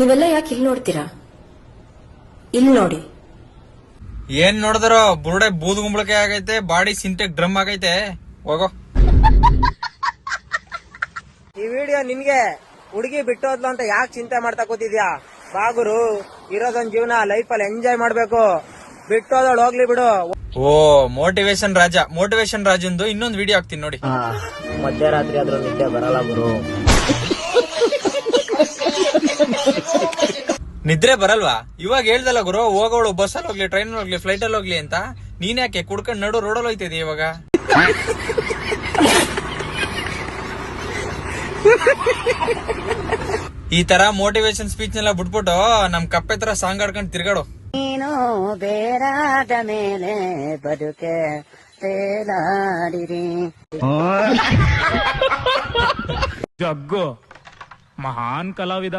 ನೀವೆಲ್ಲ ಯಾಕೆ ಇಲ್ಲಿ ನೋಡ್ತೀರಾ? ಇಲ್ಲಿ ನೋಡಿ. ಏನ್ ನೋಡಿದ್ರೋ ಬುರುಡೆ ಬೂದ್ ಗುಂಬಳಕೆ ಆಗೈತೆ, ಬಾಡಿ ಸಿಂಟೆಕ್ ಡ್ರಮ್ ಆಗೈತೆ. ಹೋಗೋ. ಈ ವಿಡಿಯೋ ನಿನ್ಗೆ. ಹುಡುಗಿ ಬಿಟ್ಟೋದ್ಲು ಅಂತ ಯಾಕೆ ಚಿಂತೆ ಮಾಡ್ತಾ ಕೂತಿದ್ಯಾ? ಬಾಗುರು, ಇರೋದೊಂದ್ ಜೀವನ, ಲೈಫಲ್ಲಿ ಎಂಜಾಯ್ ಮಾಡ್ಬೇಕು. ಬಿಟ್ಟೋದಳು ಹೋಗ್ಲಿ ಬಿಡು. ಓ ಮೋಟಿವೇಶನ್ ರಾಜಂದು ಇನ್ನೊಂದು ವಿಡಿಯೋ ಹಾಕ್ತೀನಿ ನೋಡಿ. ಮಧ್ಯರಾತ್ರಿ ಆದ್ರೂ ನಿದ್ದೆ ಬರಲ್ಲ ಗುರು. ನಿದ್ರೆ ಬರಲ್ವಾ? ಇವಾಗ ಹೇಳ್ದಲ್ಲ ಗುರು, ಹೋಗೋಳು ಬಸ್ಸಲ್ಲಿ ಹೋಗ್ಲಿ, ಟ್ರೈನ್ ಹೋಗ್ಲಿ, ಫ್ಲೈಟ್ ಅಲ್ಲಿ ಹೋಗ್ಲಿ ಅಂತ. ನೀನ್ ಯಾಕೆ ಕುಡ್ಕೊಂಡ್ ನಡು ರೋಡಲ್ಲಿ ಹೋಯ್ತಿದ್ಯ ಇವಾಗ? ಈ ತರ ಮೋಟಿವೇಶನ್ ಸ್ಪೀಚ್ ನೆಲ್ಲ ಬಿಟ್ಬಿಟ್ಟು ನಮ್ ಕಪ್ಪೆ ತರ ಸಾಂಗ್ ಆಡ್ಕೊಂಡ್ ತಿರ್ಗಾಡು. ನೀನು ಬೇರಾದ ಮೇಲೆ ಬದುಕೆ ತೇಲಾಡಿರಿ. ಜಗ್ಗು ಮಹಾನ್ ಕಲಾವಿದ.